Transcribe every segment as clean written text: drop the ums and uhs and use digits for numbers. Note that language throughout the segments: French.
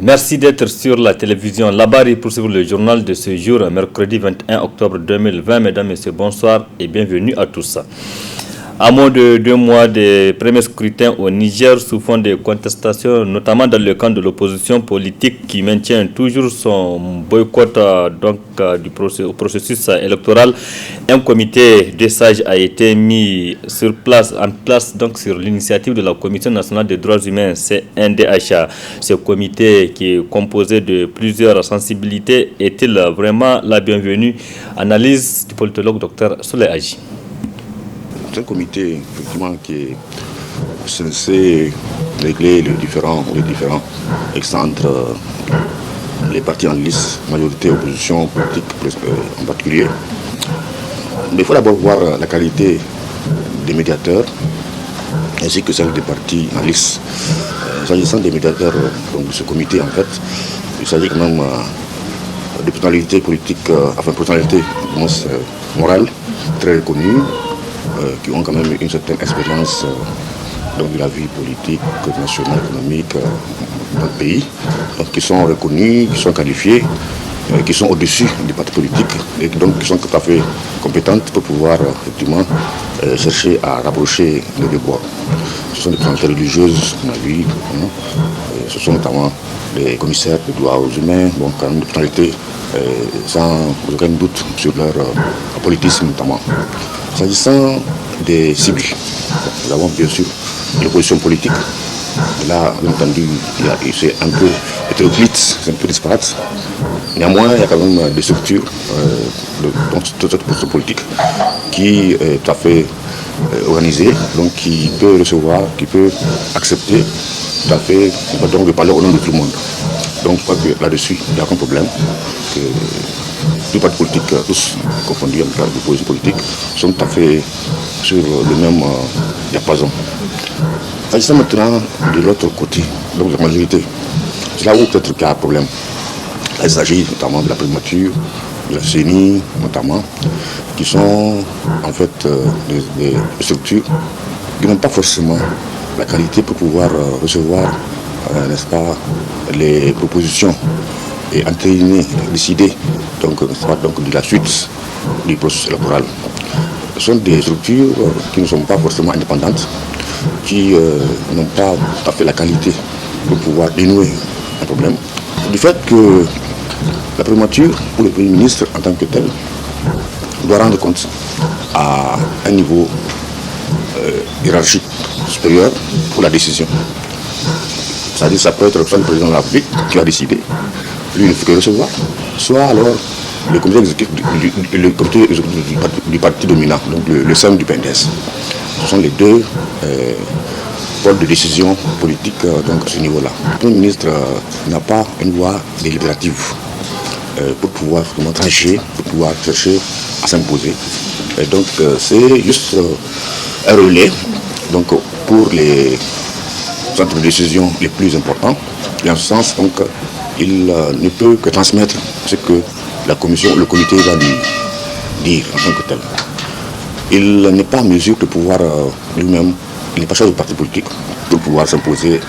Merci d'être sur la télévision Labari pour suivre le journal de ce jour, mercredi 21 octobre 2020. Mesdames, Messieurs, bonsoir et bienvenue à tous. À moins de 2 mois des premiers scrutins au Niger sous fond de contestation, notamment dans le camp de l'opposition politique qui maintient toujours son boycott du processus électoral, un comité de sages a été mis en place sur l'initiative de la Commission nationale des droits humains, CNDH. Ce comité qui est composé de plusieurs sensibilités est-il vraiment la bienvenue? Analyse du politologue Dr Soleil Aji. C'est un comité effectivement qui est censé régler les différents entre les partis en lice, majorité, opposition, politique en particulier. Mais il faut d'abord voir la qualité des médiateurs ainsi que celle des partis en lice. S'agissant des médiateurs de ce comité, en fait, il s'agit quand même de personnalités politiques, personnalités morales très reconnues, qui ont quand même une certaine expérience de la vie politique, nationale, économique dans le pays, donc qui sont reconnus, qui sont qualifiés, qui sont au-dessus des partis politiques et donc qui sont tout à fait compétentes pour pouvoir effectivement chercher à rapprocher les deux bords. Ce sont des personnalités religieuses, on a vu, ce sont notamment les commissaires des droits humains, bon, quand même des personnalités sans aucun doute sur leur politisme notamment. S'agissant des cibles, nous avons bien sûr l'opposition politique. Là, bien entendu, c'est un peu hétéroclite, c'est un peu disparate. Néanmoins, il y a quand même des structures de toute cette opposition politique qui est tout à fait organisée, donc qui peut recevoir, qui peut accepter tout à fait, donc de parler au nom de tout le monde. Donc je crois que là-dessus, il n'y a aucun problème. Les partis politiques, tous confondus avec l'opposition politique, sont tout à fait sur le même diapason. S'agissant maintenant de l'autre côté, donc de la majorité, c'est là où peut-être qu'il y a un problème. Là, il s'agit notamment de la primature, de la CENI notamment, qui sont en fait des structures qui n'ont pas forcément la qualité pour pouvoir recevoir, n'est-ce pas, les propositions et entériner, décider donc de la suite du processus électoral. Ce sont des structures qui ne sont pas forcément indépendantes, qui n'ont pas tout à fait la qualité pour pouvoir dénouer un problème. Du fait que la primature ou le Premier ministre en tant que tel doit rendre compte à un niveau hiérarchique supérieur pour la décision. C'est-à-dire que ça peut être soit le président de la République qui va décider, lui il ne fait que recevoir, soit alors le comité exécutif du parti dominant, donc le SEM du PNDS. Ce sont les deux pôles de décision politique donc à ce niveau-là. Le Premier ministre n'a pas une voix délibérative pour pouvoir vraiment trancher, pour pouvoir chercher à s'imposer. Et donc c'est juste un relais donc, pour les centres de décision les plus importants. Et en ce sens, donc, il ne peut que transmettre ce que la commission, le comité va lui dire en tant que tel. Il n'est pas en mesure de pouvoir lui-même, il n'est pas chef du parti politique pour pouvoir s'imposer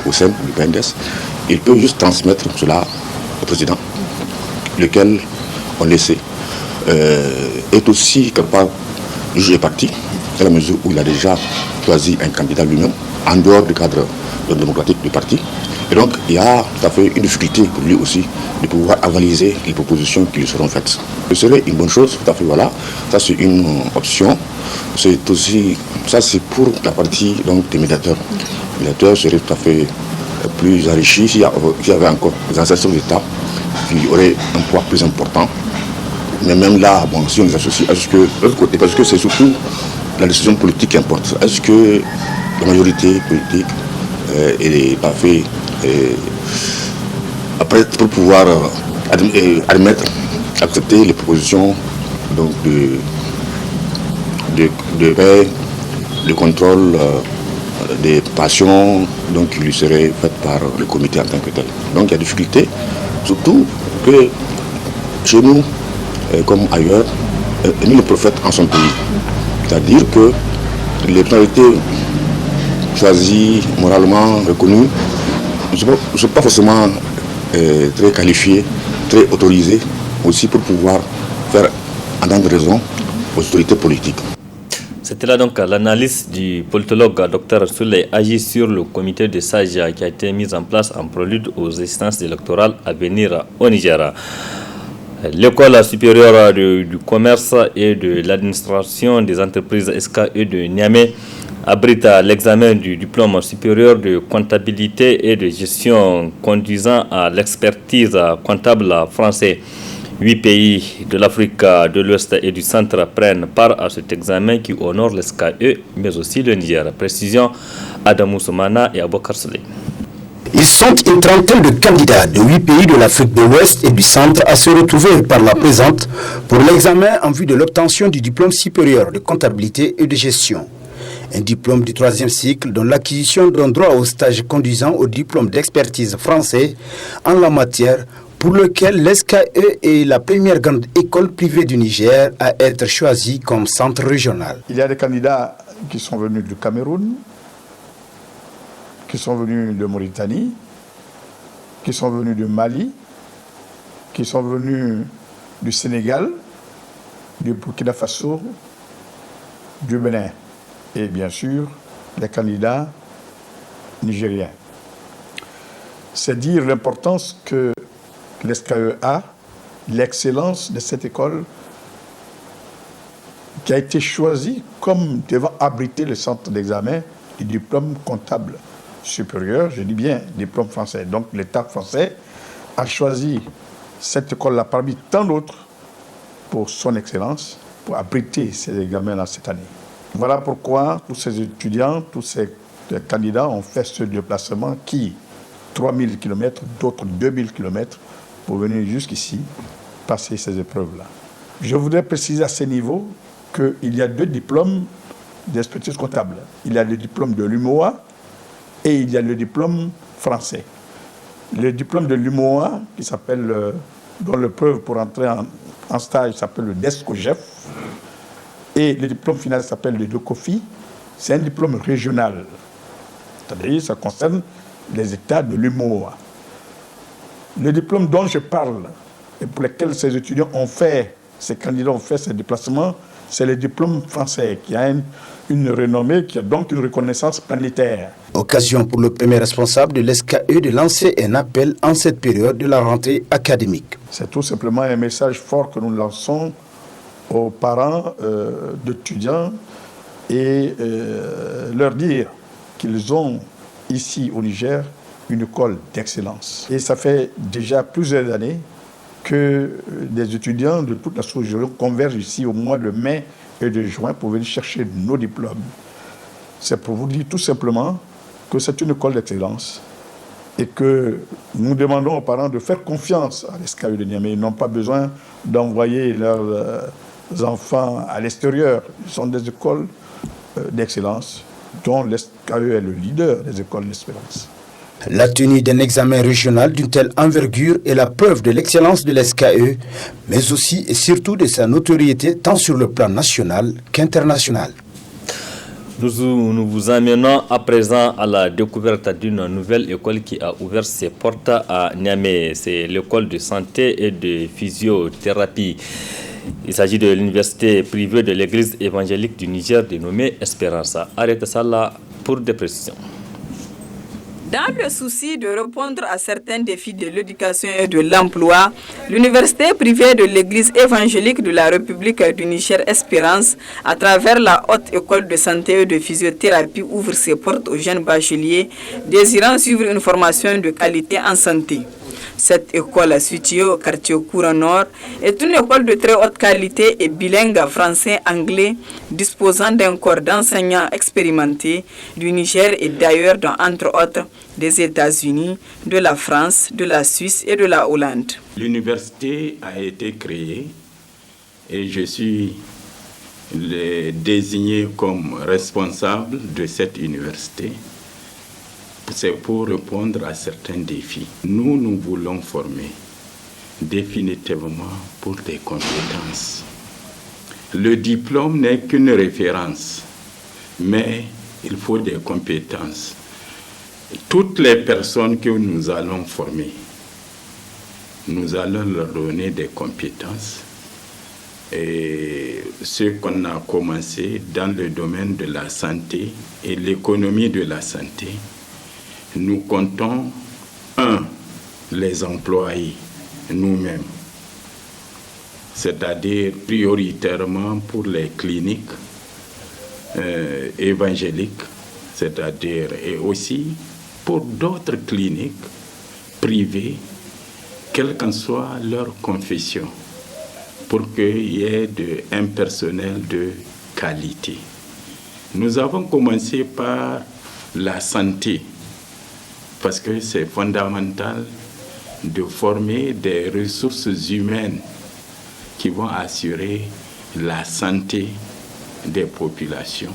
au sein du PNDS. Il peut juste transmettre cela au président, lequel, on le sait, est aussi capable de juger parti, dans la mesure où il a déjà choisi un candidat lui-même, en dehors du cadre démocratique du parti. Et donc, il y a tout à fait une difficulté pour lui aussi de pouvoir avaliser les propositions qui lui seront faites. Ce serait une bonne chose, tout à fait, voilà. Ça, c'est une option. C'est aussi, ça, c'est pour la partie donc, des médiateurs. Les médiateurs seraient tout à fait plus enrichis s'il y avait encore des anciens d'État qui auraient un poids plus important. Mais même là, bon, si on les associe, est-ce que, de l'autre côté, parce que c'est surtout la décision politique qui importe. Est-ce que la majorité politique est pas fait après pour pouvoir admettre, accepter les propositions donc de paix, de contrôle des passions donc, qui lui seraient faites par le comité en tant que tel. Donc il y a difficulté, surtout que chez nous, comme ailleurs, nul le prophète en son pays. C'est-à-dire que les personnalités choisies, moralement reconnues, ne sont pas forcément très qualifiés, très autorisés, aussi pour pouvoir faire entendre raison aux autorités politiques. C'était là donc l'analyse du politologue Dr Souley Agi sur le comité de sages qui a été mis en place en prélude aux instances électorales à venir au Niger. L'école supérieure du commerce et de l'administration des entreprises SKE de Niamey abrite l'examen du diplôme supérieur de comptabilité et de gestion conduisant à l'expertise comptable français. 8 pays de l'Afrique de l'Ouest et du Centre prennent part à cet examen qui honore les SKE, mais aussi le Niger. Précision, Adamou Soumana et Abokar Souley. Ils sont une trentaine de candidats de 8 pays de l'Afrique de l'Ouest et du Centre à se retrouver par la présente pour l'examen en vue de l'obtention du diplôme supérieur de comptabilité et de gestion. Un diplôme du 3e cycle dont l'acquisition donne droit au stage conduisant au diplôme d'expertise français en la matière, pour lequel l'SKE est la première grande école privée du Niger à être choisie comme centre régional. Il y a des candidats qui sont venus du Cameroun, qui sont venus de Mauritanie, qui sont venus du Mali, qui sont venus du Sénégal, du Burkina Faso, du Bénin et bien sûr les candidats nigériens. C'est dire l'importance que l'SKE a, l'excellence de cette école qui a été choisie comme devant abriter le centre d'examen du diplôme comptable supérieur, je dis bien diplôme français. Donc l'État français a choisi cette école-là parmi tant d'autres pour son excellence, pour abriter ces examens-là cette année. Voilà pourquoi tous ces étudiants, tous ces candidats ont fait ce déplacement qui, 3000 km, d'autres 2000 km, pour venir jusqu'ici passer ces épreuves-là. Je voudrais préciser à ce niveau qu'il y a 2 diplômes d'expertise comptable. Il y a le diplôme de l'UMOA et il y a le diplôme français. Le diplôme de l'UMOA, qui s'appelle, dont l'épreuve pour entrer en stage s'appelle le DESCOGEF, et le diplôme final s'appelle le DOCOFI, c'est un diplôme régional. C'est-à-dire ça concerne les États de l'UMOA. Le diplôme dont je parle et pour lequel ces étudiants ont fait, ces candidats ont fait ces déplacements, c'est le diplôme français qui a une renommée, qui a donc une reconnaissance planétaire. Occasion pour le premier responsable de l'SKE de lancer un appel en cette période de la rentrée académique. C'est tout simplement un message fort que nous lançons aux parents d'étudiants et leur dire qu'ils ont ici au Niger une école d'excellence. Et ça fait déjà plusieurs années que des étudiants de toute la sous-région convergent ici au mois de mai et de juin pour venir chercher nos diplômes. C'est pour vous dire tout simplement que c'est une école d'excellence et que nous demandons aux parents de faire confiance à l'SKE de Niamey. Ils n'ont pas besoin d'envoyer leurs enfants à l'extérieur. Ce sont des écoles d'excellence dont l'SKE est le leader des écoles d'excellence. La tenue d'un examen régional d'une telle envergure est la preuve de l'excellence de l'SKE, mais aussi et surtout de sa notoriété tant sur le plan national qu'international. Nous vous amenons à présent à la découverte d'une nouvelle école qui a ouvert ses portes à Niamey. C'est l'école de santé et de physiothérapie. Il s'agit de l'université privée de l'église évangélique du Niger dénommée Espérance. Arrêtez ça là pour des précisions. Dans le souci de répondre à certains défis de l'éducation et de l'emploi, l'université privée de l'église évangélique de la République du Niger Espérance, à travers la haute école de santé et de physiothérapie, ouvre ses portes aux jeunes bacheliers désirant suivre une formation de qualité en santé. Cette école, située au quartier Coura Nord, est une école de très haute qualité et bilingue français-anglais, disposant d'un corps d'enseignants expérimentés du Niger et d'ailleurs, entre autres, des États-Unis, de la France, de la Suisse et de la Hollande. L'université a été créée et je suis désigné comme responsable de cette université. C'est pour répondre à certains défis. Nous voulons former définitivement pour des compétences. Le diplôme n'est qu'une référence, mais il faut des compétences. Toutes les personnes que nous allons former nous allons leur donner des compétences. Et ce qu'on a commencé dans le domaine de la santé et l'économie de la santé, nous comptons, les employés nous-mêmes, c'est-à-dire prioritairement pour les cliniques évangéliques, c'est-à-dire et aussi pour d'autres cliniques privées, quelle qu'en soit leur confession, pour qu'il y ait un personnel de qualité. Nous avons commencé par la santé, parce que c'est fondamental de former des ressources humaines qui vont assurer la santé des populations.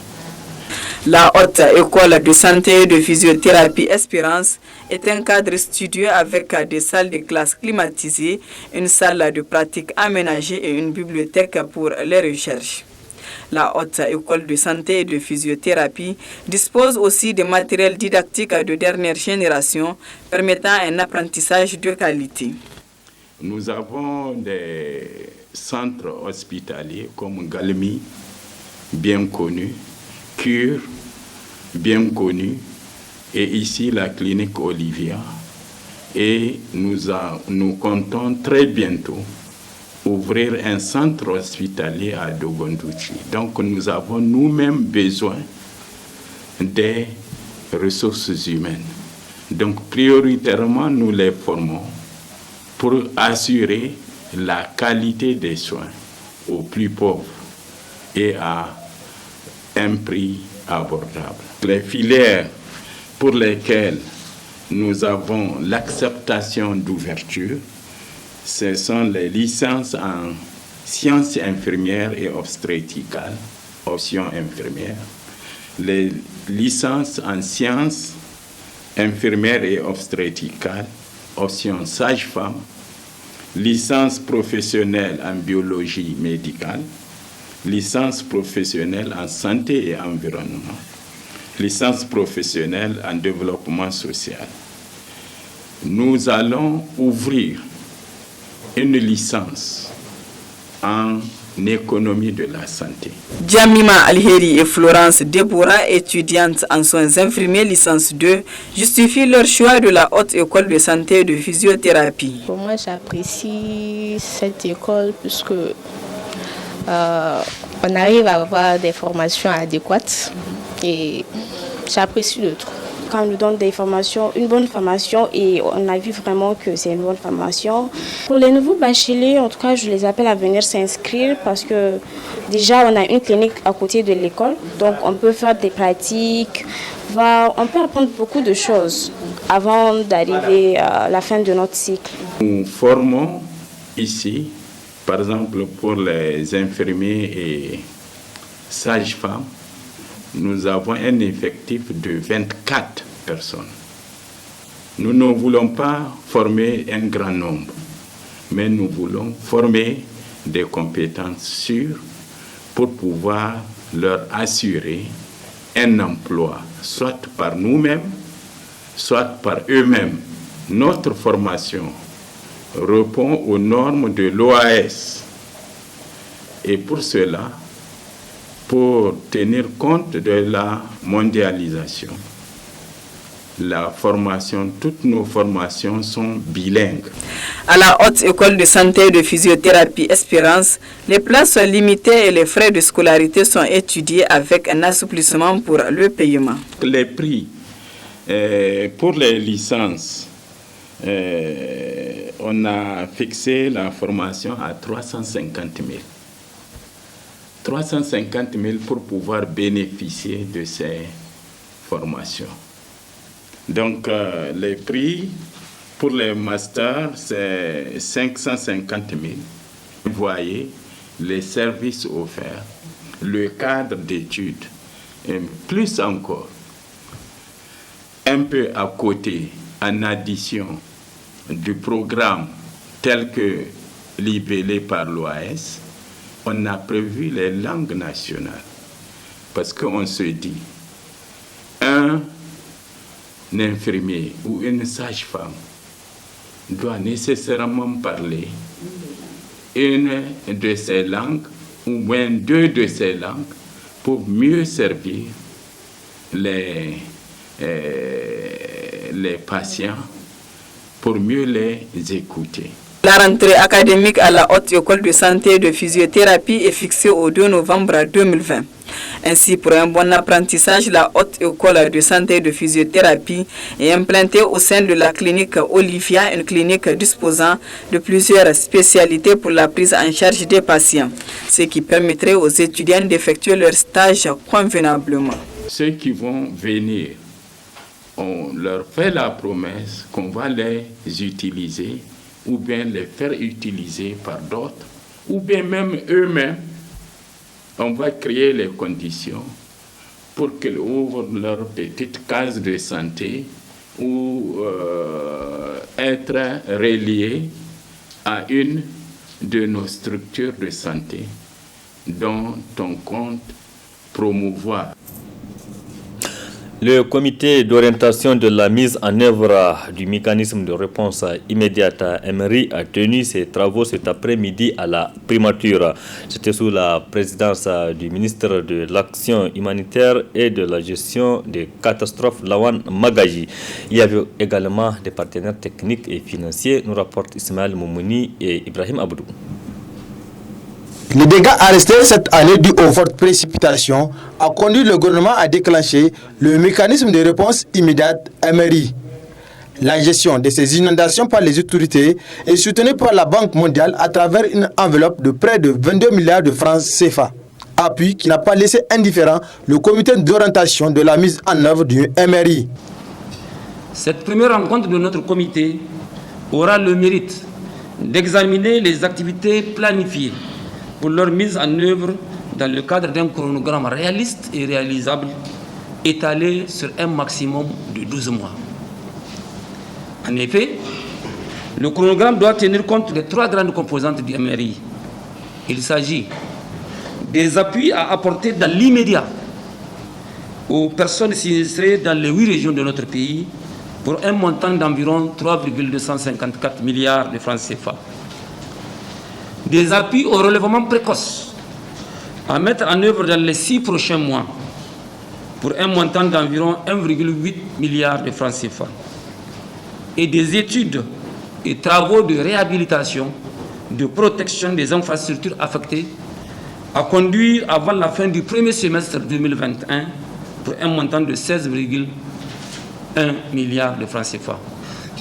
La Haute École de santé et de physiothérapie Espérance est un cadre studieux avec des salles de classe climatisées, une salle de pratique aménagée et une bibliothèque pour les recherches. La Haute École de santé et de physiothérapie dispose aussi de matériel didactique de dernière génération permettant un apprentissage de qualité. Nous avons des centres hospitaliers comme Galmi, bien connu, Cure, bien connu, et ici la clinique Olivia. Et nous comptons très bientôt ouvrir un centre hospitalier à Dogondouchi. Donc nous avons nous-mêmes besoin des ressources humaines. Donc prioritairement, nous les formons pour assurer la qualité des soins aux plus pauvres et à un prix abordable. Les filières pour lesquelles nous avons l'acceptation d'ouverture, ce sont les licences en sciences infirmières et obstétricales, option infirmière, les licences en sciences infirmières et obstétricales, option sage-femme, licence professionnelle en biologie médicale, licence professionnelle en santé et environnement, licence professionnelle en développement social. Nous allons ouvrir une licence en économie de la santé. Djamima Alheri et Florence Deborah, étudiantes en soins infirmiers licence 2, justifient leur choix de la Haute École de santé et de physiothérapie. Pour moi, j'apprécie cette école puisque on arrive à avoir des formations adéquates et j'apprécie le truc. Quand on nous donne des formations, une bonne formation, et on a vu vraiment que c'est une bonne formation. Pour les nouveaux bacheliers, en tout cas, je les appelle à venir s'inscrire parce que déjà, on a une clinique à côté de l'école, donc on peut faire des pratiques, on peut apprendre beaucoup de choses avant d'arriver à la fin de notre cycle. Nous formons ici, par exemple, pour les infirmiers et sages-femmes, nous avons un effectif de 24 personnes. Nous ne voulons pas former un grand nombre, mais nous voulons former des compétences sûres pour pouvoir leur assurer un emploi, soit par nous-mêmes, soit par eux-mêmes. Notre formation répond aux normes de l'OAS. Et pour cela, pour tenir compte de la mondialisation, toutes nos formations sont bilingues. À la Haute École de santé et de physiothérapie Espérance, les places sont limitées et les frais de scolarité sont étudiés avec un assouplissement pour le paiement. Les prix pour les licences, on a fixé la formation à 350 000. 350 000 pour pouvoir bénéficier de ces formations. Donc, les prix pour les masters, c'est 550 000. Vous voyez les services offerts, le cadre d'études, et plus encore, un peu à côté, en addition du programme tel que libellé par l'OAS, on a prévu les langues nationales. Parce qu'on se dit, un infirmier ou une sage-femme doit nécessairement parler une de ces langues ou moins deux de ces langues pour mieux servir les patients, pour mieux les écouter. La rentrée académique à la Haute École de Santé et de Physiothérapie est fixée au 2 novembre 2020. Ainsi, pour un bon apprentissage, la Haute École de Santé et de Physiothérapie est implantée au sein de la clinique Olivia, une clinique disposant de plusieurs spécialités pour la prise en charge des patients, ce qui permettrait aux étudiants d'effectuer leur stage convenablement. Ceux qui vont venir, on leur fait la promesse qu'on va les utiliser ou bien les faire utiliser par d'autres, ou bien même eux-mêmes. On va créer les conditions pour qu'ils ouvrent leur petite case de santé ou être reliés à une de nos structures de santé dont on compte promouvoir. Le comité d'orientation de la mise en œuvre du mécanisme de réponse immédiate à Emery a tenu ses travaux cet après-midi à la primature. C'était sous la présidence du ministre de l'Action humanitaire et de la gestion des catastrophes, Lawan Magaji. Il y avait également des partenaires techniques et financiers, nous rapportent Ismaël Moumouni et Ibrahim Abdou. Les dégâts arrestés cette année dus aux fortes précipitations a conduit le gouvernement à déclencher le mécanisme de réponse immédiate MRI. La gestion de ces inondations par les autorités est soutenue par la Banque mondiale à travers une enveloppe de près de 22 milliards de francs CFA. Appui qui n'a pas laissé indifférent le comité d'orientation de la mise en œuvre du MRI. Cette première rencontre de notre comité aura le mérite d'examiner les activités planifiées pour leur mise en œuvre dans le cadre d'un chronogramme réaliste et réalisable étalé sur un maximum de 12 mois. En effet, le chronogramme doit tenir compte des trois grandes composantes du MRI. Il s'agit des appuis à apporter dans l'immédiat aux personnes sinistrées dans les 8 régions de notre pays pour un montant d'environ 3,254 milliards de francs CFA. Des appuis au relèvement précoce à mettre en œuvre dans les 6 prochains mois pour un montant d'environ 1,8 milliard de francs CFA. Et des études et travaux de réhabilitation, de protection des infrastructures affectées à conduire avant la fin du premier semestre 2021 pour un montant de 16,1 milliards de francs CFA.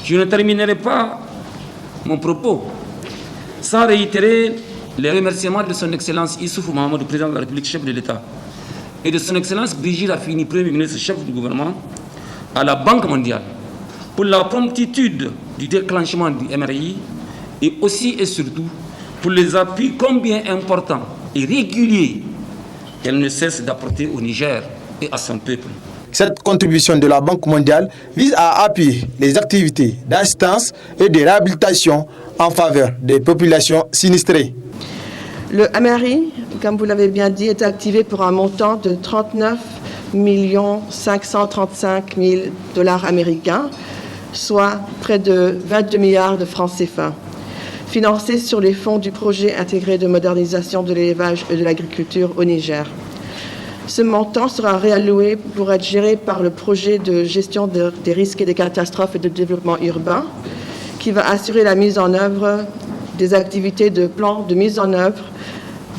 Je ne terminerai pas mon propos sans réitérer les remerciements de son Excellence Issoufou Mahamadou, président de la République, chef de l'État, et de son Excellence Brigitte Raffini, Premier ministre, chef du gouvernement, à la Banque mondiale, pour la promptitude du déclenchement du MRI et aussi et surtout pour les appuis combien importants et réguliers qu'elle ne cesse d'apporter au Niger et à son peuple. Cette contribution de la Banque mondiale vise à appuyer les activités d'assistance et de réhabilitation en faveur des populations sinistrées. Le MRI, comme vous l'avez bien dit, est activé pour un montant de 39 535 000 $ américains, soit près de 22 milliards de francs CFA, financé sur les fonds du projet intégré de modernisation de l'élevage et de l'agriculture au Niger. Ce montant sera réalloué pour être géré par le projet de gestion des risques et des catastrophes et de développement urbain, qui va assurer la mise en œuvre des activités de plan de mise en œuvre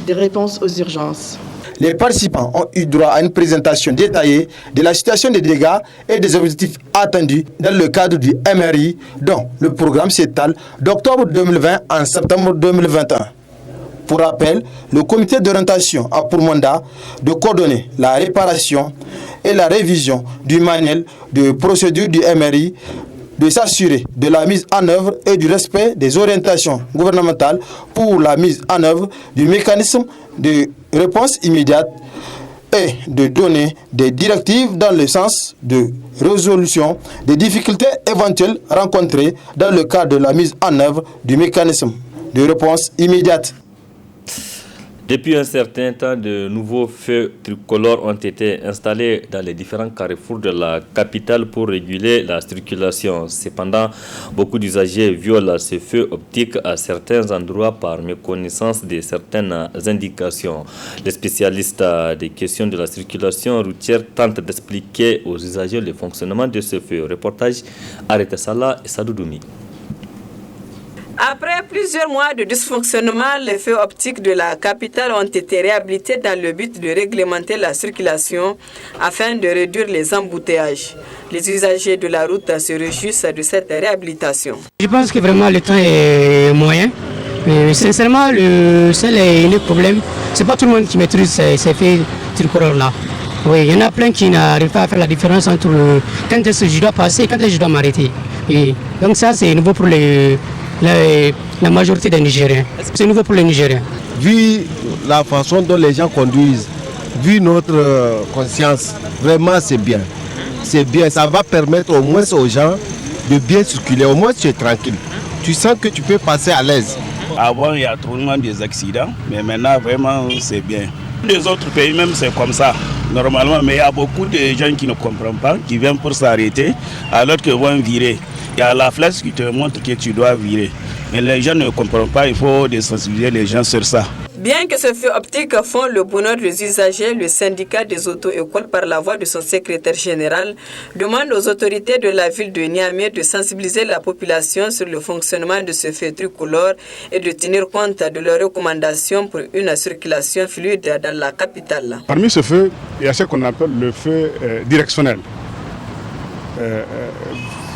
des réponses aux urgences. Les participants ont eu droit à une présentation détaillée de la situation des dégâts et des objectifs attendus dans le cadre du MRI, dont le programme s'étale d'octobre 2020 en septembre 2021. Pour rappel, le comité d'orientation a pour mandat de coordonner la réparation et la révision du manuel de procédure du MRI, de s'assurer de la mise en œuvre et du respect des orientations gouvernementales pour la mise en œuvre du mécanisme de réponse immédiate et de donner des directives dans le sens de résolution des difficultés éventuelles rencontrées dans le cadre de la mise en œuvre du mécanisme de réponse immédiate. Depuis un certain temps, de nouveaux feux tricolores ont été installés dans les différents carrefours de la capitale pour réguler la circulation. Cependant, beaucoup d'usagers violent ces feux optiques à certains endroits par méconnaissance de certaines indications. Les spécialistes des questions de la circulation routière tentent d'expliquer aux usagers le fonctionnement de ce feu. Reportage Arrêté Salah et Sadoudoumi. Après plusieurs mois de dysfonctionnement, les feux optiques de la capitale ont été réhabilités dans le but de réglementer la circulation afin de réduire les embouteillages. Les usagers de la route se réjouissent de cette réhabilitation. Je pense que vraiment le temps est moyen. Mais sincèrement, le seul et unique problème, c'est pas tout le monde qui maîtrise ces feux tricolores-là. Oui, il y en a plein qui n'arrivent pas à faire la différence entre quand est-ce que je dois passer et quand est-ce que je dois m'arrêter. Et donc ça, c'est nouveau pour la majorité des Nigériens. C'est nouveau pour les Nigériens. Vu la façon dont les gens conduisent, vu notre conscience, vraiment c'est bien. C'est bien, ça va permettre au moins aux gens de bien circuler. Au moins tu es tranquille. Tu sens que tu peux passer à l'aise. Avant, il y a trop des accidents, mais maintenant vraiment c'est bien. Les autres pays même c'est comme ça, normalement, mais il y a beaucoup de gens qui ne comprennent pas, qui viennent pour s'arrêter, alors qu'ils vont virer. Il y a la flèche qui te montre que tu dois virer. Mais les gens ne comprennent pas, il faut sensibiliser les gens sur ça. Bien que ce feu optique font le bonheur des usagers, le syndicat des auto-écoles, par la voix de son secrétaire général, demande aux autorités de la ville de Niamey de sensibiliser la population sur le fonctionnement de ce feu tricolore et de tenir compte de leurs recommandations pour une circulation fluide dans la capitale. Parmi ce feu, il y a ce qu'on appelle le feu directionnel.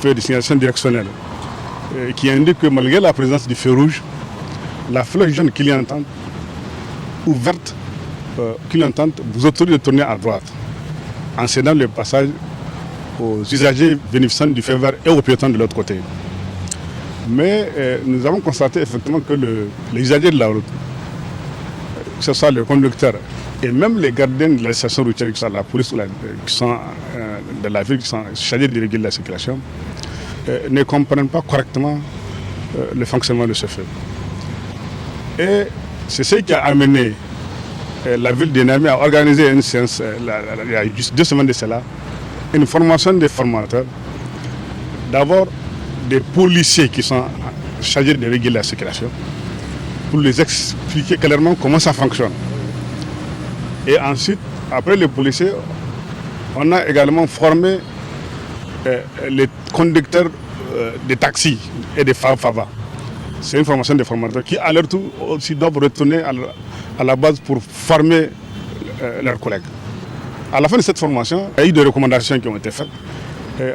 Feu de signalisation directionnelle, qui indique que malgré la présence du feu rouge, la flèche jaune clignotante ou verte clignotante vous autorise de tourner à droite en cédant le passage aux usagers bénéficiant du feu vert et aux piétons de l'autre côté. Mais nous avons constaté effectivement que les usagers de la route, que ce soit le conducteur et même les gardiens de la station routière, qui sont la police ou qui sont de la ville, qui sont chargés de réguler la circulation, ne comprennent pas correctement le fonctionnement de ce feu. Et c'est ce qui a amené la ville de Niamey à organiser une séance, il y a juste 2 semaines de cela, une formation des formateurs. D'abord, des policiers qui sont chargés de réguler la circulation, pour les expliquer clairement comment ça fonctionne. Et ensuite, après les policiers, on a également formé les conducteurs des taxis et des FAVA. C'est une formation des formateurs qui, à leur tour, aussi doivent retourner à la base pour former leurs collègues. À la fin de cette formation, il y a eu des recommandations qui ont été faites.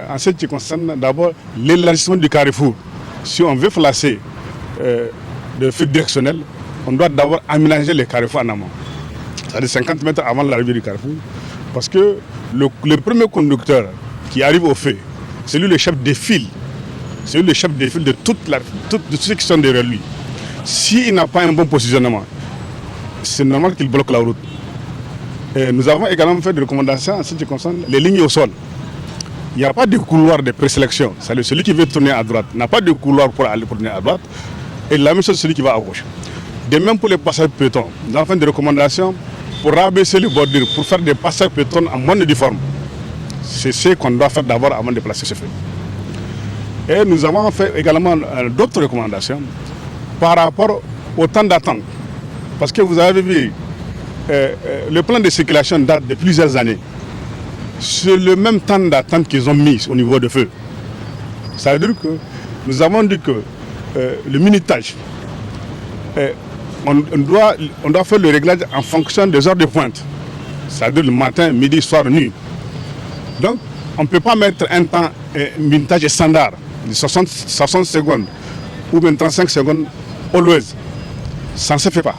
En ce qui concerne d'abord l'élargissement du carrefour. Si on veut placer de feu directionnel, on doit d'abord aménager les carrefours en amont. C'est-à-dire 50 mètres avant l'arrivée du carrefour. Parce que le premier conducteur qui arrive au feu, c'est lui le chef de file. C'est lui le chef de file de tous ceux qui sont derrière lui. S'il n'a pas un bon positionnement, c'est normal qu'il bloque la route. Et nous avons également fait des recommandations en ce qui concerne les lignes au sol. Il n'y a pas de couloir de présélection. C'est-à-dire celui qui veut tourner à droite n'a pas de couloir pour aller tourner à droite. Et la même chose celui qui va à gauche. De même pour les passages piétons, nous avons fait des recommandations pour rabaisser les bordures, pour faire des passages piétons en moins uniforme. C'est ce qu'on doit faire d'abord avant de placer ce feu. Et nous avons fait également d'autres recommandations par rapport au temps d'attente. Parce que vous avez vu, le plan de circulation date de plusieurs années. C'est le même temps d'attente qu'ils ont mis au niveau de feu. Ça veut dire que nous avons dit que le minutage, on doit faire le réglage en fonction des heures de pointe. C'est-à-dire le matin, midi, soir, nuit. Donc, on ne peut pas mettre un temps minutage standard, de 60 secondes ou même 35 secondes, always. Ça ne se fait pas.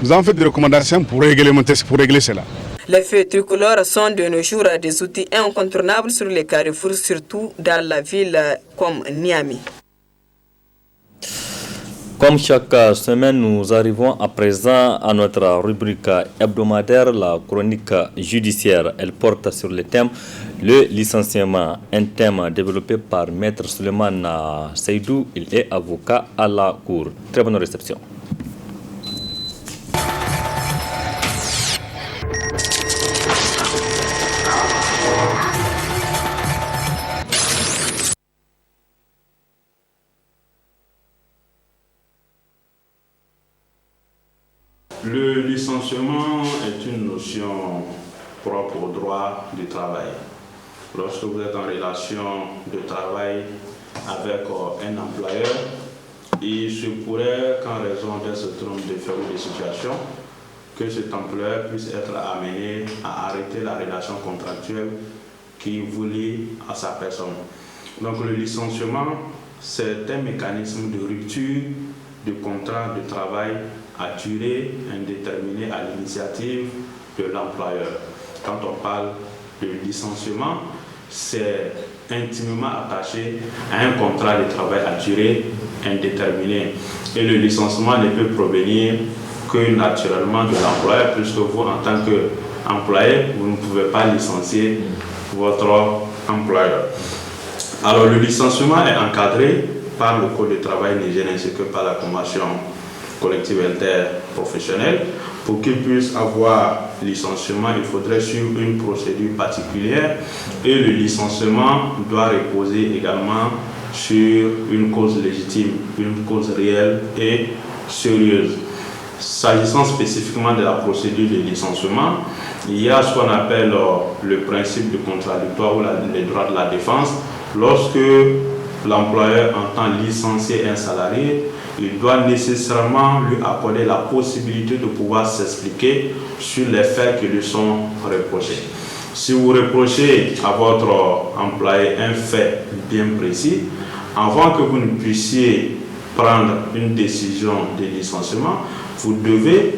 Nous avons fait des recommandations pour régler cela. Les feux tricolores sont de nos jours des outils incontournables sur les carrefours, surtout dans la ville comme Niamey. Comme chaque semaine, nous arrivons à présent à notre rubrique hebdomadaire, la chronique judiciaire. Elle porte sur le thème le licenciement, un thème développé par Maître Suleiman Seydou. Il est avocat à la Cour. Très bonne réception. Le licenciement est une notion propre au droit du travail. Lorsque vous êtes en relation de travail avec un employeur, il se pourrait qu'en raison d'un certain nombre de faits ou de situations, que cet employeur puisse être amené à arrêter la relation contractuelle qui vous lie à sa personne. Donc le licenciement, c'est un mécanisme de rupture du contrat de travail à durée indéterminée à l'initiative de l'employeur. Quand on parle de licenciement, c'est intimement attaché à un contrat de travail à durée indéterminée. Et le licenciement ne peut provenir que naturellement de l'employeur, puisque vous, en tant qu'employé, vous ne pouvez pas licencier votre employeur. Alors le licenciement est encadré par le Code du travail nigérien ainsi que par la Convention collective interprofessionnelle. Pour qu'il puisse avoir licenciement, il faudrait suivre une procédure particulière et le licenciement doit reposer également sur une cause légitime, une cause réelle et sérieuse. S'agissant spécifiquement de la procédure de licenciement, il y a ce qu'on appelle le principe du contradictoire ou les droits de la défense. Lorsque l'employeur entend licencier un salarié, il doit nécessairement lui accorder la possibilité de pouvoir s'expliquer sur les faits qui lui sont reprochés. Si vous reprochez à votre employé un fait bien précis, avant que vous ne puissiez prendre une décision de licenciement, vous devez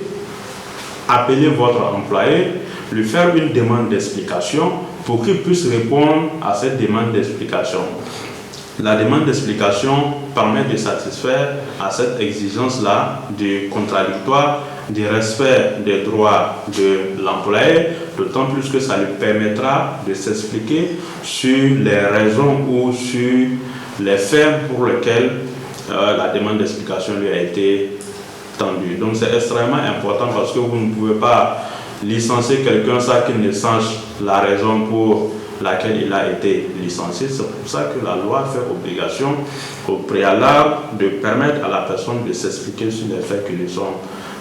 appeler votre employé, lui faire une demande d'explication pour qu'il puisse répondre à cette demande d'explication. La demande d'explication permet de satisfaire à cette exigence-là du contradictoire, du respect des droits de l'employé, d'autant plus que ça lui permettra de s'expliquer sur les raisons ou sur les faits pour lesquels la demande d'explication lui a été tendue. Donc c'est extrêmement important parce que vous ne pouvez pas licencier quelqu'un sans qu'il ne sache la raison pour laquelle il a été licencié. C'est pour ça que la loi fait obligation au préalable de permettre à la personne de s'expliquer sur les faits qui lui sont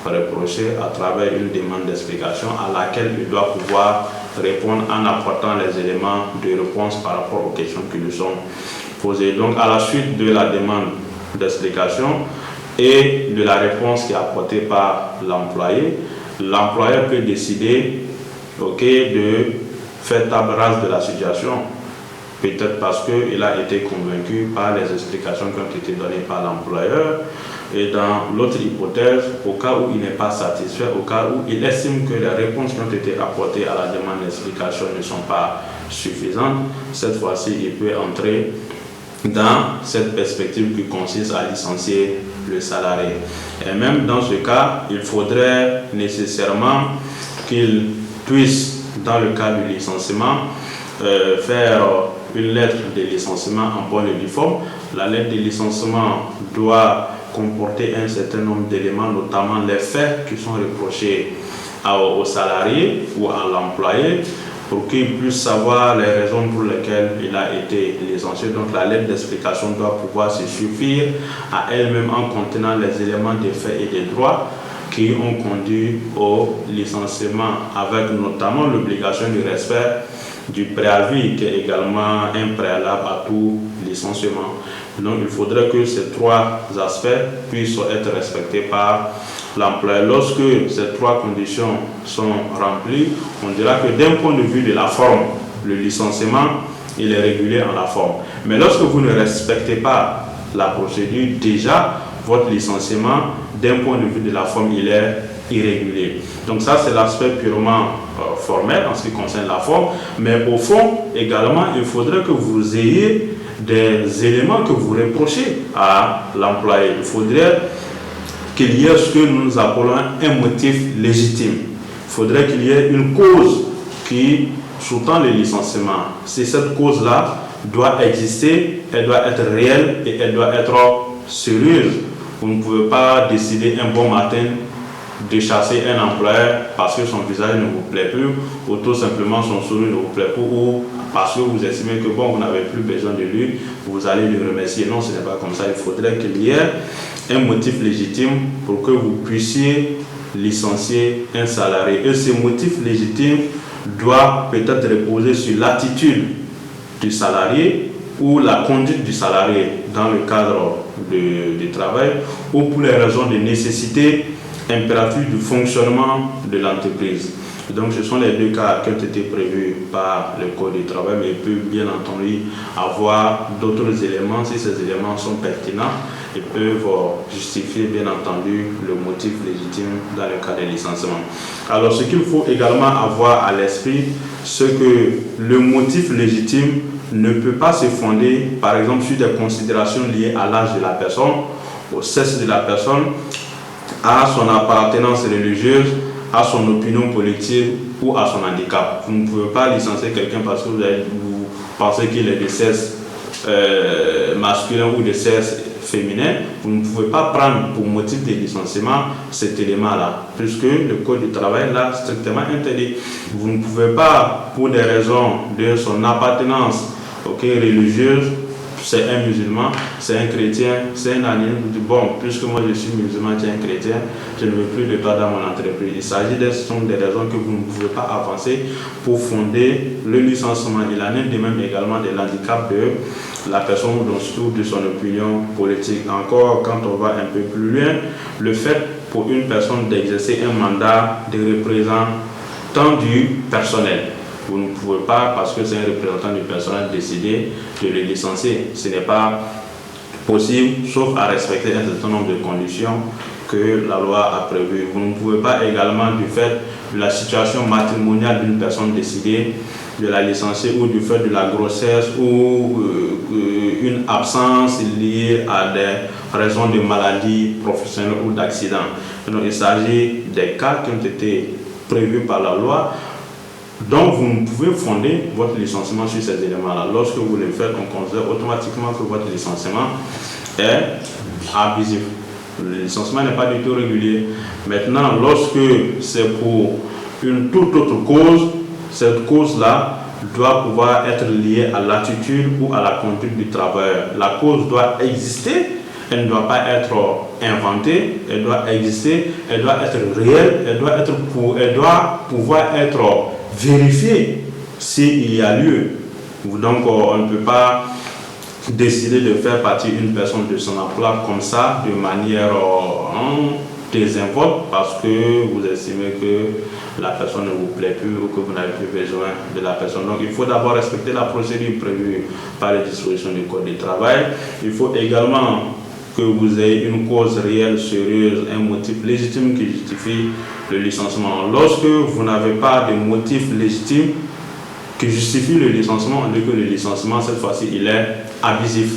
reprochés à travers une demande d'explication à laquelle il doit pouvoir répondre en apportant les éléments de réponse par rapport aux questions qui lui sont posées. Donc à la suite de la demande d'explication et de la réponse qui est apportée par l'employé, l'employeur peut décider de faire table rase de la situation, peut-être parce qu'il a été convaincu par les explications qui ont été données par l'employeur, et dans l'autre hypothèse, au cas où il n'est pas satisfait, au cas où il estime que les réponses qui ont été apportées à la demande d'explication ne sont pas suffisantes, cette fois-ci il peut entrer dans cette perspective qui consiste à licencier le salarié. Et même dans ce cas, il faudrait nécessairement qu'il puisse, dans le cas du licenciement, faire une lettre de licenciement en bonne et due forme. La lettre de licenciement doit comporter un certain nombre d'éléments, notamment les faits qui sont reprochés au salarié ou à l'employé, pour qu'il puisse savoir les raisons pour lesquelles il a été licencié. Donc la lettre d'explication doit pouvoir se suffire à elle-même en contenant les éléments des faits et des droits qui ont conduit au licenciement, avec notamment l'obligation du respect du préavis, qui est également un préalable à tout licenciement. Donc il faudrait que ces trois aspects puissent être respectés par l'employeur. Lorsque ces trois conditions sont remplies, on dira que d'un point de vue de la forme, le licenciement, il est régulé en la forme. Mais lorsque vous ne respectez pas la procédure, déjà, votre licenciement, d'un point de vue de la forme, il est irrégulier. Donc ça, c'est l'aspect purement formel en ce qui concerne la forme. Mais au fond, également, il faudrait que vous ayez des éléments que vous reprochez à l'employé. Il faudrait qu'il y ait ce que nous appelons un motif légitime. Il faudrait qu'il y ait une cause qui sous-tend le licenciement. Si cette cause-là doit exister, elle doit être réelle et elle doit être sérieuse. Vous ne pouvez pas décider un bon matin de chasser un employeur parce que son visage ne vous plaît plus, ou tout simplement son sourire ne vous plaît plus, ou parce que vous estimez que bon, vous n'avez plus besoin de lui, vous allez le remercier. Non, ce n'est pas comme ça. Il faudrait qu'il y ait un motif légitime pour que vous puissiez licencier un salarié. Et ce motif légitime doit peut-être reposer sur l'attitude du salarié ou la conduite du salarié dans le cadre du travail ou pour les raisons de nécessité impérative du fonctionnement de l'entreprise. Donc ce sont les deux cas qui ont été prévus par le Code du travail, mais il peut bien entendu avoir d'autres éléments. Si ces éléments sont pertinents, ils peuvent justifier bien entendu le motif légitime dans le cas des licenciements. Alors ce qu'il faut également avoir à l'esprit, c'est que le motif légitime ne peut pas se fonder par exemple sur des considérations liées à l'âge de la personne, au sexe de la personne, à son appartenance religieuse, à son opinion politique ou à son handicap. Vous ne pouvez pas licencier quelqu'un parce que vous pensez qu'il est de sexe masculin ou de sexe féminin. Vous ne pouvez pas prendre pour motif de licenciement cet élément-là, puisque le Code du travail l'a strictement interdit. Vous ne pouvez pas, pour des raisons de son appartenance religieuse, c'est un musulman, c'est un chrétien, c'est un alien, vous dites bon, puisque moi je suis musulman, tu es un chrétien, je ne veux plus de toi dans mon entreprise. Il s'agit de ce sont des raisons que vous ne pouvez pas avancer pour fonder le licenciement. Il en est de même également de l'handicap de la personne ou de son opinion politique. Encore, quand on va un peu plus loin, le fait pour une personne d'exercer un mandat de représentant du personnel. Vous ne pouvez pas, parce que c'est un représentant du personnel, décider de le licencier. Ce n'est pas possible, sauf à respecter un certain nombre de conditions que la loi a prévues. Vous ne pouvez pas également, du fait de la situation matrimoniale d'une personne, décider de la licencier ou du fait de la grossesse ou une absence liée à des raisons de maladie professionnelle ou d'accident. Donc il s'agit des cas qui ont été prévus par la loi. Donc vous ne pouvez fonder votre licenciement sur ces éléments-là. Lorsque vous le faites, on considère automatiquement que votre licenciement est abusif. Le licenciement n'est pas du tout régulier. Maintenant, lorsque c'est pour une toute autre cause, cette cause-là doit pouvoir être liée à l'attitude ou à la conduite du travailleur. La cause doit exister, elle ne doit pas être inventée, elle doit exister, elle doit être réelle, elle doit pouvoir être vérifier s'il y a lieu. Donc on ne peut pas décider de faire partir une personne de son emploi comme ça, de manière désinvolte, parce que vous estimez que la personne ne vous plaît plus ou que vous n'avez plus besoin de la personne. Donc il faut d'abord respecter la procédure prévue par les dispositions du Code du travail. Il faut également que vous ayez une cause réelle, sérieuse, un motif légitime qui justifie le licenciement. Lorsque vous n'avez pas de motif légitime qui justifie le licenciement, on dit que le licenciement, cette fois-ci, il est abusif.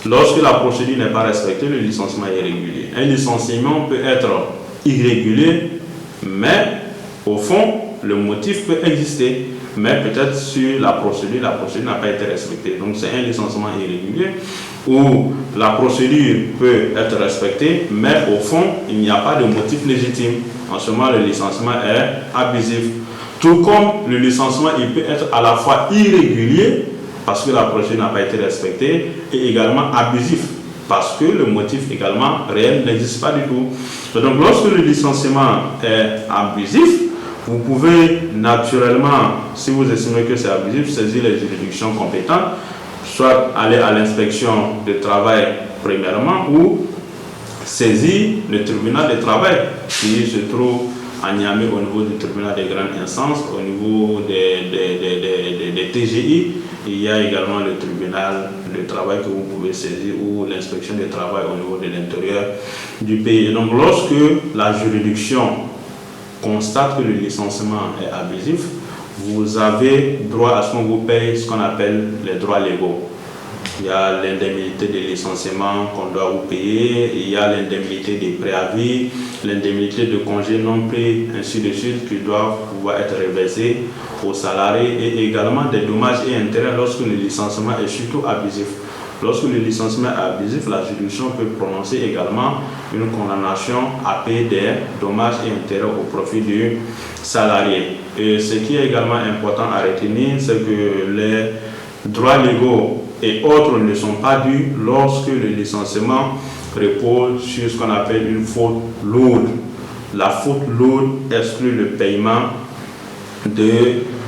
Lorsque la procédure n'est pas respectée, le licenciement est irrégulier. Un licenciement peut être irrégulier, mais au fond, le motif peut exister. Mais peut-être sur la procédure n'a pas été respectée. Donc c'est un licenciement irrégulier où la procédure peut être respectée, mais au fond, il n'y a pas de motif légitime. En ce moment, le licenciement est abusif. Tout comme le licenciement, il peut être à la fois irrégulier, parce que la procédure n'a pas été respectée, et également abusif, parce que le motif également réel n'existe pas du tout. Donc lorsque le licenciement est abusif, vous pouvez naturellement, si vous estimez que c'est abusif, saisir les juridictions compétentes, soit aller à l'inspection de travail premièrement ou saisir le tribunal de travail qui se trouve à Niamey au niveau du tribunal de grande instance, au niveau des TGI. Il y a également le tribunal de travail que vous pouvez saisir ou l'inspection de travail au niveau de l'intérieur du pays. Et donc lorsque la juridiction constate que le licenciement est abusif, vous avez droit à ce qu'on vous paye ce qu'on appelle les droits légaux. Il y a l'indemnité de licenciement qu'on doit vous payer, il y a l'indemnité des préavis, l'indemnité de congé non pris, ainsi de suite, qui doivent pouvoir être reversés aux salariés, et également des dommages et intérêts lorsque le licenciement est surtout abusif. Lorsque le licenciement est abusif, la juridiction peut prononcer également une condamnation à payer des dommages et intérêts au profit du salarié. Et ce qui est également important à retenir, c'est que les droits légaux et autres ne sont pas dus lorsque le licenciement repose sur ce qu'on appelle une faute lourde. la faute lourde exclut le paiement de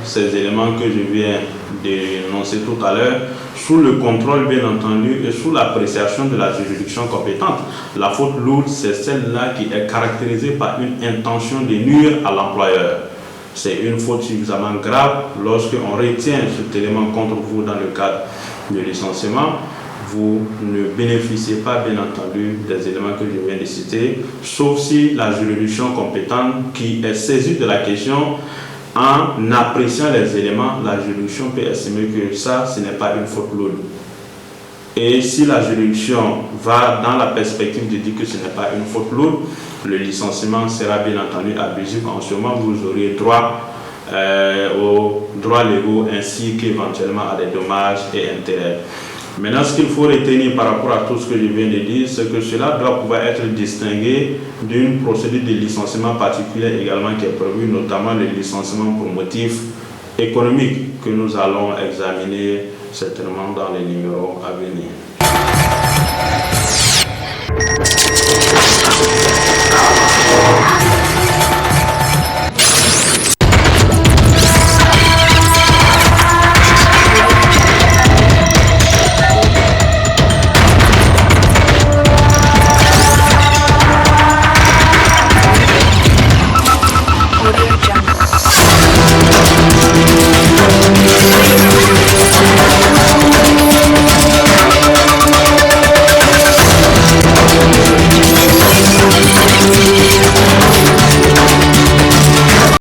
ces éléments que je viens d'énoncer tout à l'heure, sous le contrôle bien entendu et sous l'appréciation de la juridiction compétente. La faute lourde, c'est celle-là qui est caractérisée par une intention de nuire à l'employeur. C'est une faute suffisamment grave lorsqu'on retient cet élément contre vous dans le cadre du licenciement. Vous ne bénéficiez pas, bien entendu, des éléments que je viens de citer, sauf si la juridiction compétente qui est saisie de la question, en appréciant les éléments, la juridiction peut estimer que ça, ce n'est pas une faute lourde. Et si la juridiction va dans la perspective de dire que ce n'est pas une faute lourde, le licenciement sera bien entendu abusif. En ce moment, vous aurez droit aux droits légaux ainsi qu'éventuellement à des dommages et intérêts. Maintenant, ce qu'il faut retenir par rapport à tout ce que je viens de dire, c'est que cela doit pouvoir être distingué d'une procédure de licenciement particulière également qui est prévue, notamment le licenciement pour motif économique que nous allons examiner certainement dans les numéros à venir.